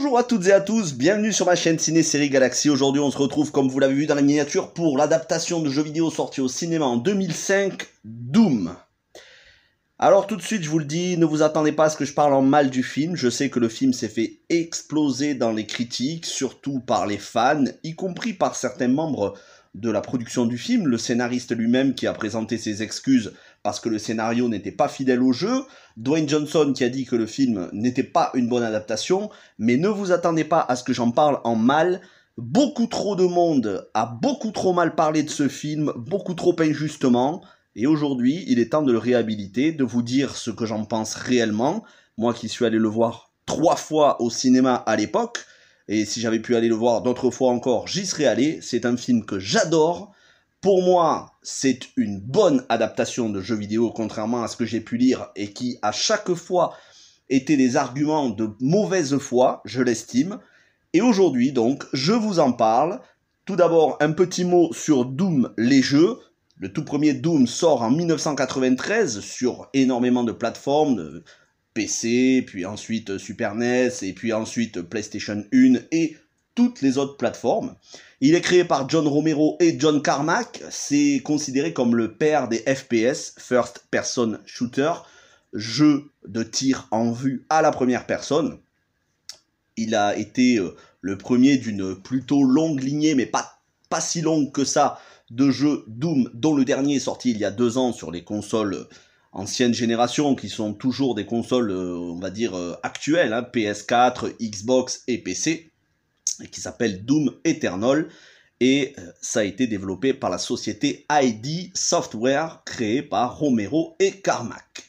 Bonjour à toutes et à tous, bienvenue sur ma chaîne Ciné Série Galaxy. Aujourd'hui on se retrouve comme vous l'avez vu dans la miniature pour l'adaptation de jeux vidéo sorti au cinéma en 2005, Doom. Alors tout de suite je vous le dis, ne vous attendez pas à ce que je parle en mal du film. Je sais que le film s'est fait exploser dans les critiques, surtout par les fans, y compris par certains membres de la production du film, le scénariste lui-même qui a présenté ses excuses parce que le scénario n'était pas fidèle au jeu, Dwayne Johnson qui a dit que le film n'était pas une bonne adaptation, mais ne vous attendez pas à ce que j'en parle en mal. Beaucoup trop de monde a beaucoup trop mal parlé de ce film, beaucoup trop injustement, et aujourd'hui il est temps de le réhabiliter, de vous dire ce que j'en pense réellement, moi qui suis allé le voir 3 fois au cinéma à l'époque, et si j'avais pu aller le voir d'autres fois encore, j'y serais allé. C'est un film que j'adore. Pour moi, c'est une bonne adaptation de jeux vidéo, contrairement à ce que j'ai pu lire, et qui, à chaque fois, étaient des arguments de mauvaise foi, je l'estime. Et aujourd'hui, donc, je vous en parle. Tout d'abord, un petit mot sur Doom, les jeux. Le tout premier Doom sort en 1993 sur énormément de plateformes, PC, puis ensuite Super NES, et puis ensuite PlayStation 1 et toutes les autres plateformes. Il est créé par John Romero et John Carmack. C'est considéré comme le père des FPS, First Person Shooter, jeu de tir en vue à la première personne. Il a été le premier d'une plutôt longue lignée, mais pas si longue que ça, de jeux Doom, dont le dernier est sorti il y a 2 ans sur les consoles ancienne génération, qui sont toujours des consoles, on va dire, actuelles, hein, PS4, Xbox et PC, et qui s'appelle Doom Eternal, et ça a été développé par la société ID Software, créée par Romero et Carmack.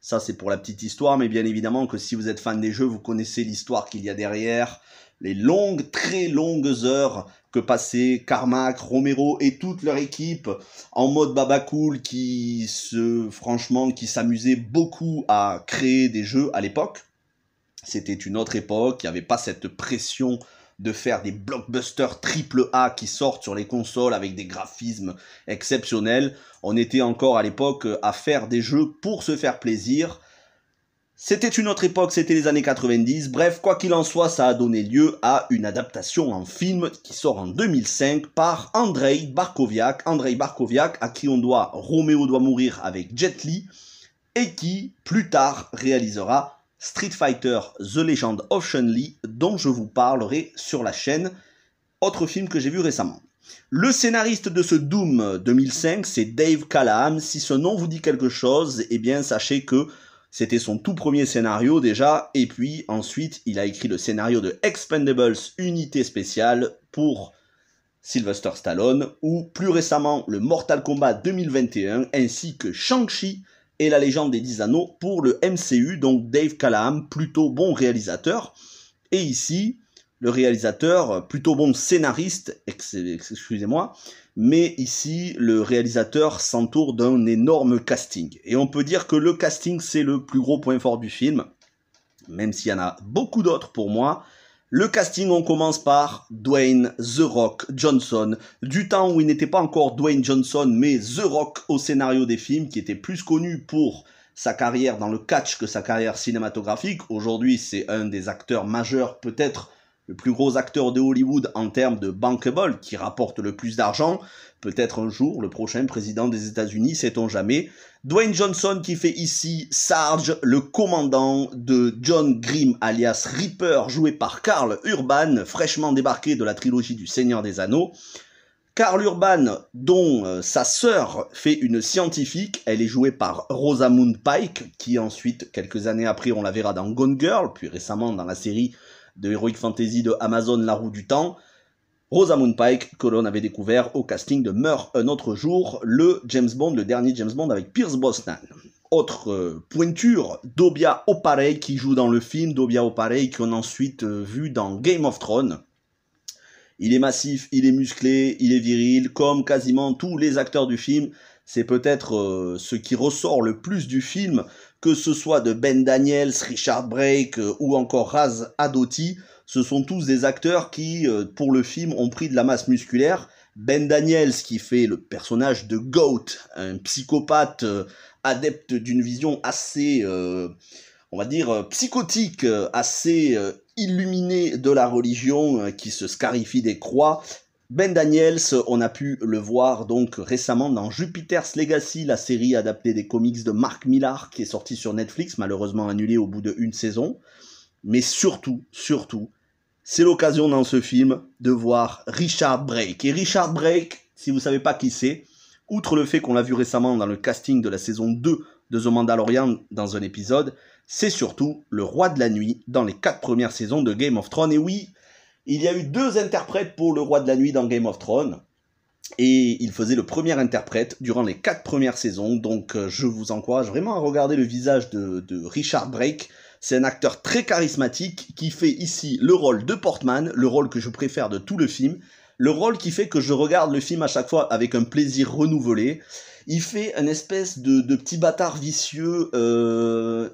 Ça c'est pour la petite histoire, mais bien évidemment que si vous êtes fan des jeux, vous connaissez l'histoire qu'il y a derrière, les longues, très longues heures que passaient Carmack, Romero et toute leur équipe en mode babacool qui s'amusait beaucoup à créer des jeux à l'époque. C'était une autre époque, il n'y avait pas cette pression de faire des blockbusters AAA qui sortent sur les consoles avec des graphismes exceptionnels. On était encore à l'époque à faire des jeux pour se faire plaisir. C'était une autre époque, c'était les années 90. Bref, quoi qu'il en soit, ça a donné lieu à une adaptation en film qui sort en 2005 par Andrei Barkoviak. Andrei Barkoviak, à qui on doit Roméo doit mourir avec Jet Li, et qui, plus tard, réalisera Street Fighter The Legend of Chun-Li, dont je vous parlerai sur la chaîne. Autre film que j'ai vu récemment. Le scénariste de ce Doom 2005, c'est Dave Callaham. Si ce nom vous dit quelque chose, eh bien sachez que c'était son tout premier scénario déjà, et puis ensuite il a écrit le scénario de Expendables Unité Spéciale pour Sylvester Stallone, ou plus récemment le Mortal Kombat 2021, ainsi que Shang-Chi et la légende des 10 anneaux pour le MCU, donc Dave Callaham, plutôt bon réalisateur, et ici le réalisateur, plutôt bon scénariste, excusez-moi, mais ici, le réalisateur s'entoure d'un énorme casting. Et on peut dire que le casting, c'est le plus gros point fort du film, même s'il y en a beaucoup d'autres pour moi. Le casting, on commence par Dwayne The Rock Johnson, du temps où il n'était pas encore Dwayne Johnson, mais The Rock au scénario des films, qui était plus connu pour sa carrière dans le catch que sa carrière cinématographique. Aujourd'hui, c'est un des acteurs majeurs, peut-être le plus gros acteur de Hollywood en termes de bankable, qui rapporte le plus d'argent, peut-être un jour le prochain président des États-Unis, sait-on jamais. Dwayne Johnson qui fait ici Sarge, le commandant de John Grimm alias Reaper, joué par Karl Urban, fraîchement débarqué de la trilogie du Seigneur des Anneaux. Karl Urban, dont sa sœur fait une scientifique, elle est jouée par Rosamund Pike, qui ensuite, quelques années après, on la verra dans Gone Girl, puis récemment dans la série de Heroic Fantasy de Amazon, La Roue du Temps. Rosamund Pike, que l'on avait découvert au casting de Meurt un autre jour, le dernier James Bond avec Pierce Brosnan. Autre pointure, Dobia Oparei qui joue dans le film, Dobia Oparei qu'on a ensuite vu dans Game of Thrones. Il est massif, il est musclé, il est viril, comme quasiment tous les acteurs du film. C'est peut-être ce qui ressort le plus du film, que ce soit de Ben Daniels, Richard Brake ou encore Raz Adotti. Ce sont tous des acteurs qui, pour le film, ont pris de la masse musculaire. Ben Daniels qui fait le personnage de Goat, un psychopathe adepte d'une vision assez, on va dire, psychotique, assez illuminé de la religion, qui se scarifie des croix. Ben Daniels, on a pu le voir donc récemment dans Jupiter's Legacy, la série adaptée des comics de Mark Millar, qui est sortie sur Netflix, malheureusement annulée au bout d'une saison. Mais surtout, c'est l'occasion dans ce film de voir Richard Brake. Et Richard Brake, si vous ne savez pas qui c'est, outre le fait qu'on l'a vu récemment dans le casting de la saison 2 de The Mandalorian dans un épisode, c'est surtout le roi de la nuit dans les 4 premières saisons de Game of Thrones. Et oui, il y a eu 2 interprètes pour le roi de la nuit dans Game of Thrones. Et il faisait le premier interprète durant les 4 premières saisons. Donc je vous encourage vraiment à regarder le visage de Richard Brake. C'est un acteur très charismatique qui fait ici le rôle de Portman, le rôle que je préfère de tout le film. Le rôle qui fait que je regarde le film à chaque fois avec un plaisir renouvelé. Il fait une espèce de petit bâtard vicieux.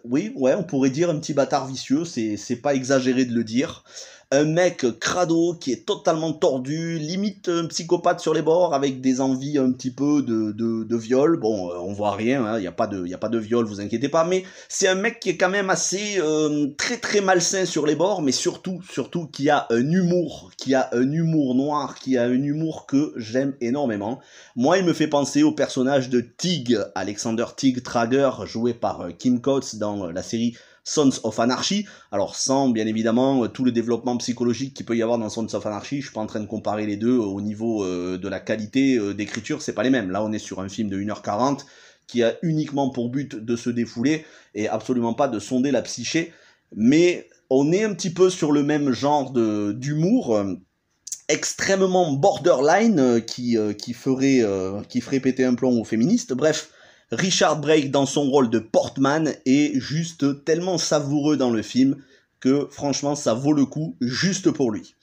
Oui, ouais, on pourrait dire un petit bâtard vicieux. C'est pas exagéré de le dire. Un mec crado qui est totalement tordu, limite un psychopathe sur les bords, avec des envies un petit peu de viol. Bon, on voit rien, hein, y a pas de viol, vous inquiétez pas, mais c'est un mec qui est quand même assez très malsain sur les bords, mais surtout qui a un humour noir, qui a un humour que j'aime énormément. Moi, il me fait penser au personnage de Tig, Alexander Tig Trager, joué par Kim Coates dans la série Sons of Anarchy, alors sans bien évidemment tout le développement psychologique qu'il peut y avoir dans Sons of Anarchy. Je suis pas en train de comparer les deux au niveau de la qualité d'écriture, c'est pas les mêmes. Là on est sur un film de 1h40 qui a uniquement pour but de se défouler et absolument pas de sonder la psyché, mais on est un petit peu sur le même genre d'humour extrêmement borderline qui ferait péter un plomb aux féministes. Bref, Richard Brake dans son rôle de Portman est juste tellement savoureux dans le film que franchement ça vaut le coup juste pour lui.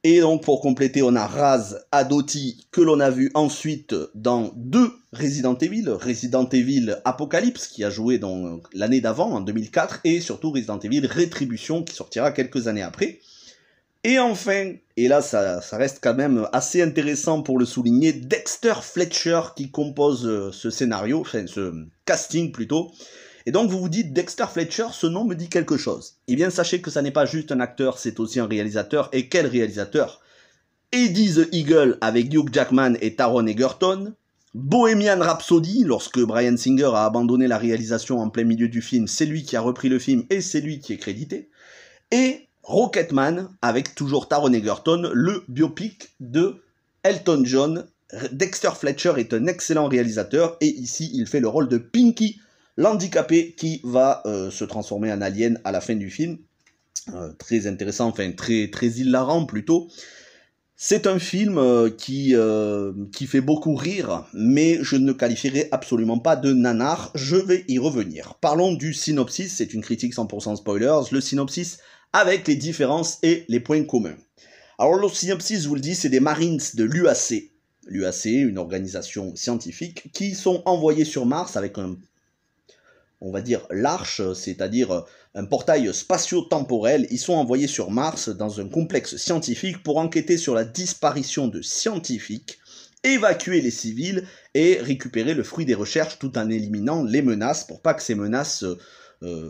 Et donc pour compléter, on a Raz Adotti que l'on a vu ensuite dans 2 Resident Evil Apocalypse qui a joué dans l'année d'avant en 2004 et surtout Resident Evil Rétribution qui sortira quelques années après. Et enfin, et là ça reste quand même assez intéressant pour le souligner, Dexter Fletcher qui compose ce scénario, enfin ce casting plutôt. Et donc vous vous dites, Dexter Fletcher, ce nom me dit quelque chose. Eh bien sachez que ça n'est pas juste un acteur, c'est aussi un réalisateur. Et quel réalisateur? Eddie the Eagle avec Hugh Jackman et Taron Egerton. Bohemian Rhapsody, lorsque Bryan Singer a abandonné la réalisation en plein milieu du film, c'est lui qui a repris le film et c'est lui qui est crédité. Et Rocketman, avec toujours Taron Egerton, le biopic de Elton John. Dexter Fletcher est un excellent réalisateur et ici il fait le rôle de Pinky, l'handicapé qui va se transformer en alien à la fin du film. Très intéressant, enfin très hilarant plutôt. C'est un film qui fait beaucoup rire, mais je ne le qualifierai absolument pas de nanar, je vais y revenir. Parlons du synopsis, c'est une critique 100% spoilers, le synopsis avec les différences et les points communs. Alors le synopsis, je vous le dis, c'est des Marines de l'UAC. L'UAC, une organisation scientifique, qui sont envoyés sur Mars avec on va dire l'Arche, c'est-à-dire un portail spatio-temporel. Ils sont envoyés sur Mars dans un complexe scientifique pour enquêter sur la disparition de scientifiques, évacuer les civils et récupérer le fruit des recherches tout en éliminant les menaces pour pas que ces menaces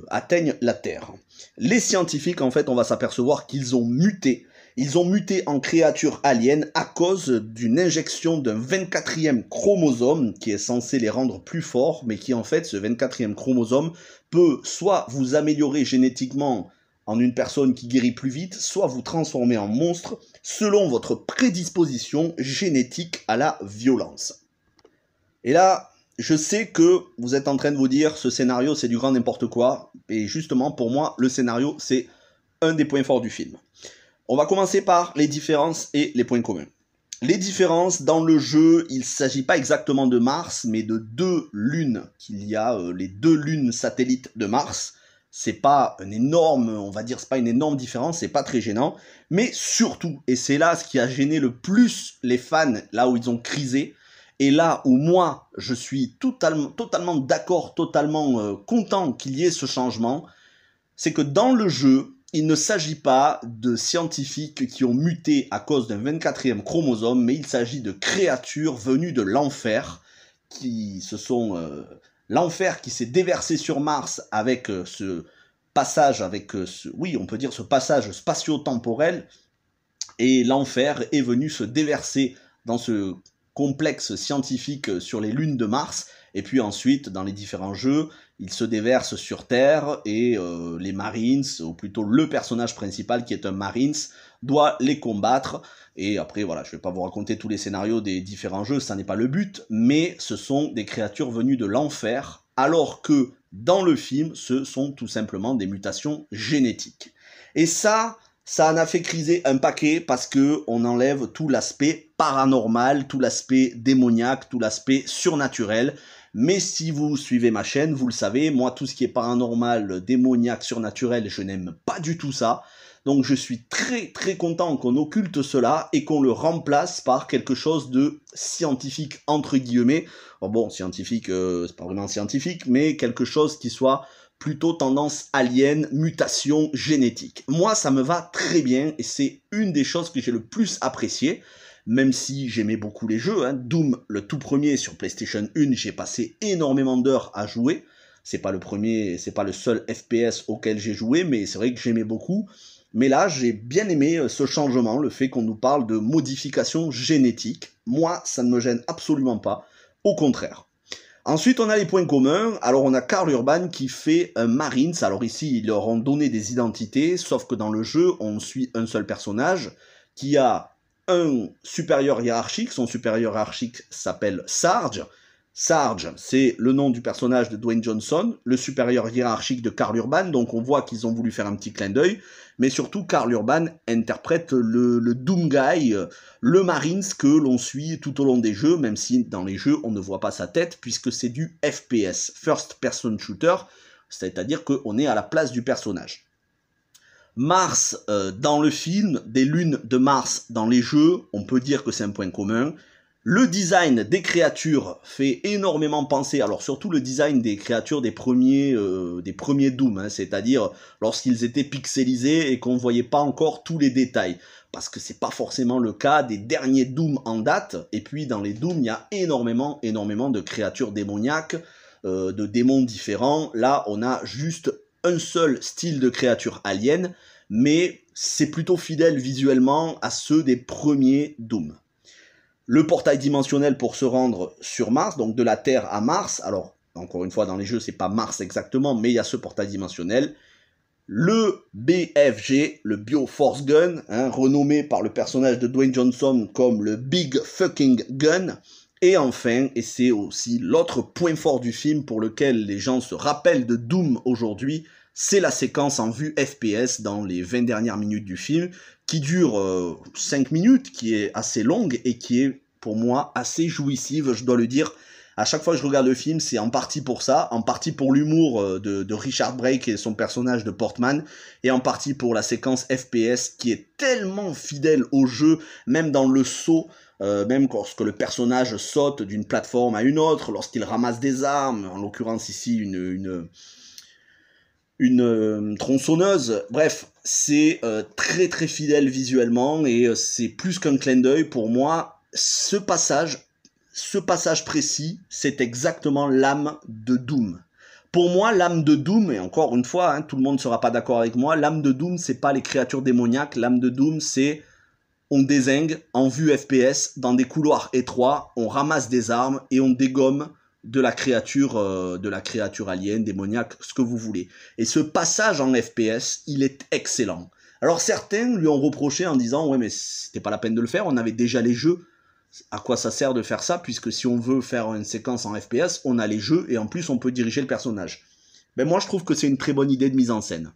atteignent la Terre. Les scientifiques, en fait, on va s'apercevoir qu'ils ont muté. Ils ont muté en créatures aliens à cause d'une injection d'un 24e chromosome qui est censé les rendre plus forts, mais qui en fait, ce 24e chromosome peut soit vous améliorer génétiquement en une personne qui guérit plus vite, soit vous transformer en monstre selon votre prédisposition génétique à la violence. Et là, je sais que vous êtes en train de vous dire, ce scénario c'est du grand n'importe quoi, et justement pour moi, le scénario c'est un des points forts du film. On va commencer par les différences et les points communs. Les différences, dans le jeu, il ne s'agit pas exactement de Mars, mais de 2 lunes. Il y a les 2 lunes satellites de Mars. C'est pas un énorme, on va dire, c'est pas une énorme différence, c'est pas très gênant. Mais surtout, et c'est là ce qui a gêné le plus les fans, là où ils ont crisé, et là où moi, je suis totalement d'accord, totalement content qu'il y ait ce changement, c'est que dans le jeu, il ne s'agit pas de scientifiques qui ont muté à cause d'un 24e chromosome, mais il s'agit de créatures venues de l'enfer, qui se sont... l'enfer qui s'est déversé sur Mars avec ce passage avec, oui, on peut dire ce passage spatio-temporel, et l'enfer est venu se déverser dans ce complexe scientifique sur les lunes de Mars, et puis ensuite, dans les différents jeux, il se déverse sur Terre, et les Marines, ou plutôt le personnage principal qui est un Marines, doit les combattre. Et après, voilà, je vais pas vous raconter tous les scénarios des différents jeux, ça n'est pas le but, mais ce sont des créatures venues de l'enfer, alors que dans le film, ce sont tout simplement des mutations génétiques. Et ça en a fait criser un paquet parce que on enlève tout l'aspect paranormal, tout l'aspect démoniaque, tout l'aspect surnaturel. Mais si vous suivez ma chaîne, vous le savez, moi tout ce qui est paranormal, démoniaque, surnaturel, je n'aime pas du tout ça. Donc je suis très très content qu'on occulte cela et qu'on le remplace par quelque chose de scientifique entre guillemets. Bon, scientifique, c'est pas vraiment scientifique, mais quelque chose qui soit plutôt tendance alien, mutation génétique. Moi, ça me va très bien et c'est une des choses que j'ai le plus apprécié, même si j'aimais beaucoup les jeux. Doom, le tout premier sur PlayStation 1, j'ai passé énormément d'heures à jouer. C'est pas le premier, c'est pas le seul FPS auquel j'ai joué, mais c'est vrai que j'aimais beaucoup. Mais là, j'ai bien aimé ce changement, le fait qu'on nous parle de modification génétique. Moi, ça ne me gêne absolument pas, au contraire. Ensuite, on a les points communs. Alors, on a Karl Urban qui fait un Marines. Alors ici, ils leur ont donné des identités, sauf que dans le jeu, on suit un seul personnage qui a un supérieur hiérarchique. Son supérieur hiérarchique s'appelle Sarge. Sarge, c'est le nom du personnage de Dwayne Johnson, le supérieur hiérarchique de Karl Urban, donc on voit qu'ils ont voulu faire un petit clin d'œil, mais surtout Karl Urban interprète le Doom Guy, le Marines que l'on suit tout au long des jeux, même si dans les jeux on ne voit pas sa tête, puisque c'est du FPS, First Person Shooter, c'est-à-dire qu'on est à la place du personnage. Mars dans le film, des lunes de Mars dans les jeux, on peut dire que c'est un point commun. Le design des créatures fait énormément penser, alors surtout le design des créatures des premiers Doom, c'est-à-dire lorsqu'ils étaient pixelisés et qu'on ne voyait pas encore tous les détails, parce que c'est pas forcément le cas des derniers Doom en date, et puis dans les Doom il y a énormément de créatures démoniaques, de démons différents. Là on a juste un seul style de créature alien, mais c'est plutôt fidèle visuellement à ceux des premiers Doom. Le portail dimensionnel pour se rendre sur Mars, donc de la Terre à Mars. Alors, encore une fois, dans les jeux, c'est pas Mars exactement, mais il y a ce portail dimensionnel. Le BFG, le Bioforce Gun, renommé par le personnage de Dwayne Johnson comme le Big Fucking Gun. Et enfin, et c'est aussi l'autre point fort du film pour lequel les gens se rappellent de Doom aujourd'hui, c'est la séquence en vue FPS dans les 20 dernières minutes du film, qui dure 5 minutes, qui est assez longue et qui est pour moi assez jouissive, je dois le dire. À chaque fois que je regarde le film, c'est en partie pour ça, en partie pour l'humour de Richard Brake et son personnage de Portman, et en partie pour la séquence FPS qui est tellement fidèle au jeu, même dans le saut, même lorsque le personnage saute d'une plateforme à une autre, lorsqu'il ramasse des armes, en l'occurrence ici une tronçonneuse. Bref, c'est très très fidèle visuellement et c'est plus qu'un clin d'œil pour moi. Ce passage précis, c'est exactement l'âme de Doom. Pour moi, l'âme de Doom, et encore une fois, tout le monde ne sera pas d'accord avec moi, l'âme de Doom, c'est pas les créatures démoniaques, l'âme de Doom, c'est on dézingue en vue FPS dans des couloirs étroits, on ramasse des armes et on dégomme de la créature alien, démoniaque, ce que vous voulez. Et ce passage en FPS, il est excellent. Alors certains lui ont reproché en disant « Ouais, mais c'était pas la peine de le faire, on avait déjà les jeux. À quoi ça sert de faire ça, puisque si on veut faire une séquence en FPS, on a les jeux et en plus on peut diriger le personnage. » Ben moi je trouve que c'est une très bonne idée de mise en scène.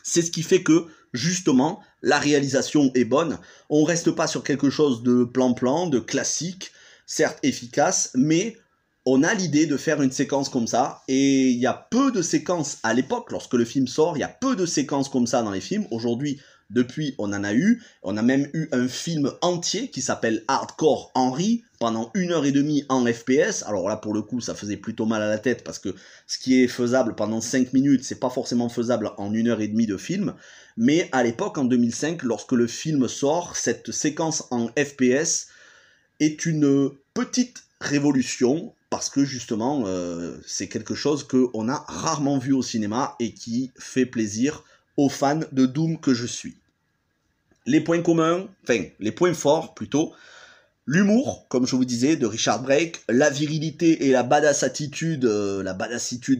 C'est ce qui fait que, justement, la réalisation est bonne. On reste pas sur quelque chose de plan-plan, de classique, certes efficace, mais on a l'idée de faire une séquence comme ça, et il y a peu de séquences à l'époque, lorsque le film sort, il y a peu de séquences comme ça dans les films. Aujourd'hui, depuis, on en a eu. On a même eu un film entier qui s'appelle Hardcore Henry, pendant 1h30 en FPS. Alors là, pour le coup, ça faisait plutôt mal à la tête, parce que ce qui est faisable pendant 5 minutes, c'est pas forcément faisable en 1h30 de film. Mais à l'époque, en 2005, lorsque le film sort, cette séquence en FPS est une petite révolution, parce que justement, c'est quelque chose qu'on a rarement vu au cinéma et qui fait plaisir aux fans de Doom que je suis. Les points communs, enfin, les points forts plutôt, l'humour, comme je vous disais, de Richard Brake, la virilité et la badassitude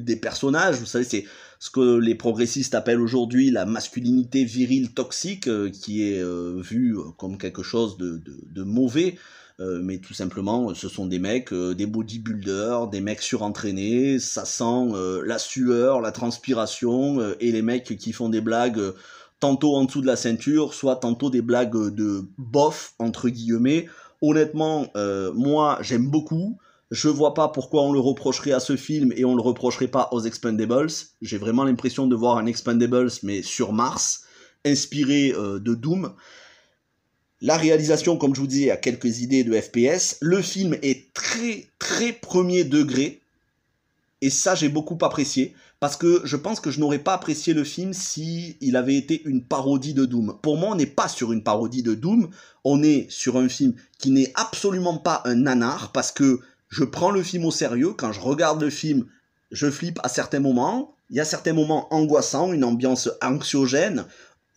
des personnages, vous savez, c'est ce que les progressistes appellent aujourd'hui la masculinité virile toxique, qui est vue comme quelque chose de mauvais, mais tout simplement, ce sont des mecs, des bodybuilders, des mecs surentraînés, ça sent la sueur, la transpiration, et les mecs qui font des blagues tantôt en dessous de la ceinture, soit tantôt des blagues de bof, entre guillemets. Honnêtement, moi, j'aime beaucoup. Je vois pas pourquoi on le reprocherait à ce film et on le reprocherait pas aux Expendables. J'ai vraiment l'impression de voir un Expendables, mais sur Mars, inspiré de Doom. La réalisation, comme je vous dis, a quelques idées de FPS. Le film est très, très premier degré. Et ça, j'ai beaucoup apprécié. Parce que je pense que je n'aurais pas apprécié le film si il avait été une parodie de Doom. Pour moi, on n'est pas sur une parodie de Doom. On est sur un film qui n'est absolument pas un nanar. Parce que je prends le film au sérieux. Quand je regarde le film, je flippe à certains moments. Il y a certains moments angoissants, une ambiance anxiogène,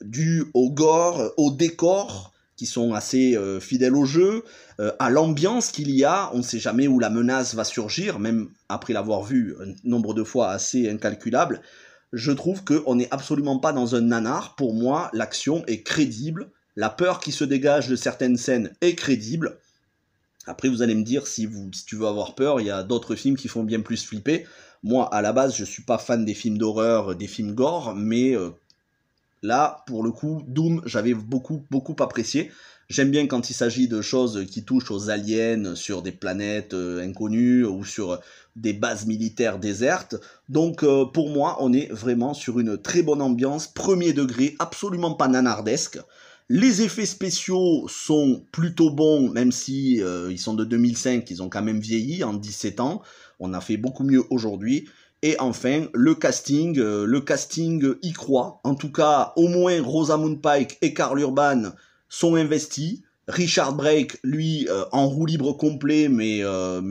due au gore, au décor, qui sont assez fidèles au jeu, à l'ambiance qu'il y a. On ne sait jamais où la menace va surgir, même après l'avoir vu un nombre de fois assez incalculable. Je trouve qu'on n'est absolument pas dans un nanar. Pour moi, l'action est crédible. La peur qui se dégage de certaines scènes est crédible. Après, vous allez me dire, si tu veux avoir peur, il y a d'autres films qui font bien plus flipper. Moi, à la base, je ne suis pas fan des films d'horreur, des films gore, mais là, pour le coup, Doom, j'avais beaucoup apprécié. J'aime bien quand il s'agit de choses qui touchent aux aliens sur des planètes inconnues ou sur des bases militaires désertes. Donc, pour moi, on est vraiment sur une très bonne ambiance, premier degré, absolument pas nanardesque. Les effets spéciaux sont plutôt bons, même si ils sont de 2005, ils ont quand même vieilli en 17 ans. On a fait beaucoup mieux aujourd'hui. Et enfin, le casting y croit. En tout cas, au moins Rosamund Pike et Karl Urban sont investis. Richard Brake, lui, en roue libre complet, mais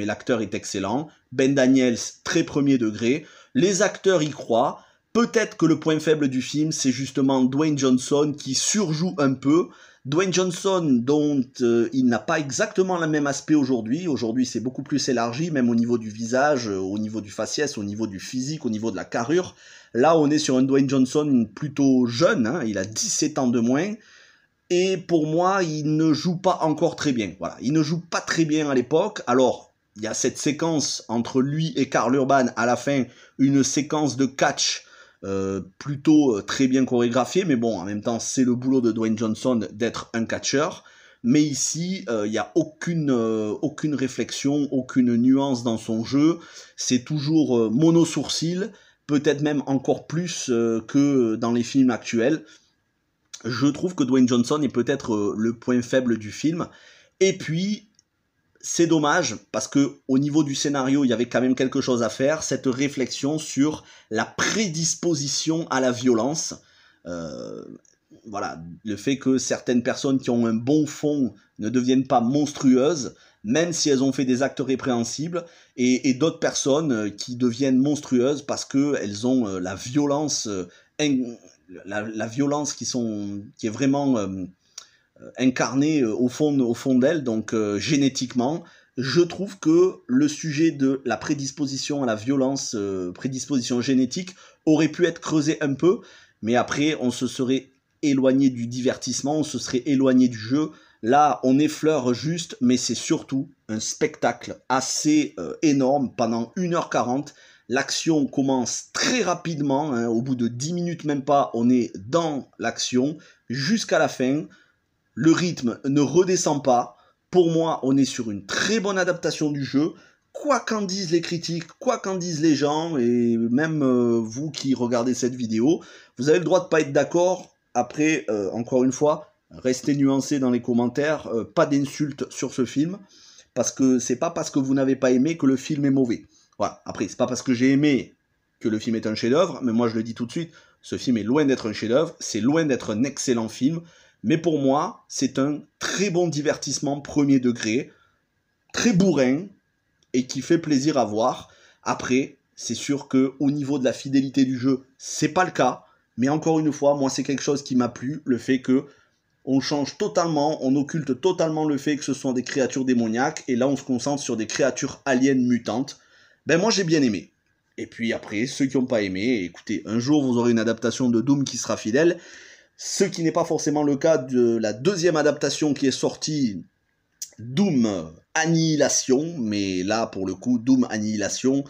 l'acteur est excellent. Ben Daniels, très premier degré. Les acteurs y croient. Peut-être que le point faible du film, c'est justement Dwayne Johnson qui surjoue un peu. Dwayne Johnson, dont il n'a pas exactement le même aspect aujourd'hui. Aujourd'hui, c'est beaucoup plus élargi, même au niveau du visage, au niveau du faciès, au niveau du physique, au niveau de la carrure. Là, on est sur un Dwayne Johnson plutôt jeune, hein, il a 17 ans de moins. Et pour moi, il ne joue pas encore très bien. Voilà, il ne joue pas très bien à l'époque. Alors, il y a cette séquence entre lui et Karl Urban, à la fin, une séquence de catch plutôt très bien chorégraphié, mais bon, en même temps, c'est le boulot de Dwayne Johnson d'être un catcheur. Mais ici, il n'y a aucune réflexion, aucune nuance dans son jeu. C'est toujours mono-sourcil, peut-être même encore plus que dans les films actuels. Je trouve que Dwayne Johnson est peut-être le point faible du film. Et puis, c'est dommage, parce que au niveau du scénario, il y avait quand même quelque chose à faire, cette réflexion sur la prédisposition à la violence. Voilà, le fait que certaines personnes qui ont un bon fond ne deviennent pas monstrueuses, même si elles ont fait des actes répréhensibles, et d'autres personnes qui deviennent monstrueuses parce qu'elles ont la violence, la violence qui est vraiment incarnée au fond d'elle, donc génétiquement. Je trouve que le sujet de la prédisposition à la violence, prédisposition génétique, aurait pu être creusé un peu, mais après on se serait éloigné du divertissement, on se serait éloigné du jeu. Là, on effleure juste, mais c'est surtout un spectacle assez énorme pendant 1h40. L'action commence très rapidement, hein, au bout de 10 minutes même pas, on est dans l'action jusqu'à la fin. Le rythme ne redescend pas. Pour moi, on est sur une très bonne adaptation du jeu. Quoi qu'en disent les critiques, quoi qu'en disent les gens, et même vous qui regardez cette vidéo, vous avez le droit de pas être d'accord. Après, encore une fois, restez nuancés dans les commentaires. Pas d'insultes sur ce film, parce que c'est pas parce que vous n'avez pas aimé que le film est mauvais. Voilà. Après, c'est pas parce que j'ai aimé que le film est un chef-d'œuvre, mais moi je le dis tout de suite, ce film est loin d'être un chef-d'œuvre, c'est loin d'être un excellent film. Mais pour moi, c'est un très bon divertissement premier degré, très bourrin, et qui fait plaisir à voir. Après, c'est sûr qu'au niveau de la fidélité du jeu, c'est pas le cas. Mais encore une fois, moi c'est quelque chose qui m'a plu, le fait que on change totalement, on occulte totalement le fait que ce sont des créatures démoniaques, et là on se concentre sur des créatures aliens mutantes. Ben moi j'ai bien aimé. Et puis après, ceux qui n'ont pas aimé, écoutez, un jour vous aurez une adaptation de Doom qui sera fidèle, ce qui n'est pas forcément le cas de la deuxième adaptation qui est sortie, Doom Annihilation, mais là pour le coup, Doom Annihilation,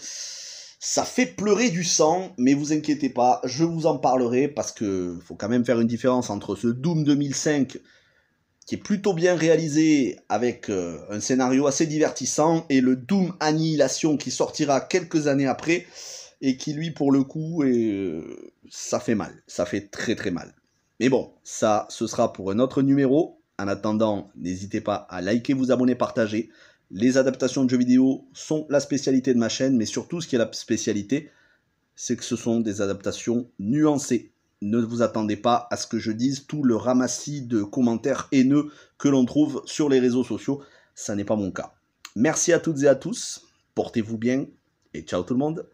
ça fait pleurer du sang, mais vous inquiétez pas, je vous en parlerai parce que faut quand même faire une différence entre ce Doom 2005 qui est plutôt bien réalisé avec un scénario assez divertissant et le Doom Annihilation qui sortira quelques années après et qui lui pour le coup ça fait mal, ça fait très très mal. Mais bon, ça ce sera pour un autre numéro. En attendant, n'hésitez pas à liker, vous abonner, partager. Les adaptations de jeux vidéo sont la spécialité de ma chaîne, mais surtout ce qui est la spécialité, c'est que ce sont des adaptations nuancées. Ne vous attendez pas à ce que je dise tout le ramassis de commentaires haineux que l'on trouve sur les réseaux sociaux. Ça n'est pas mon cas. Merci à toutes et à tous, portez-vous bien et ciao tout le monde.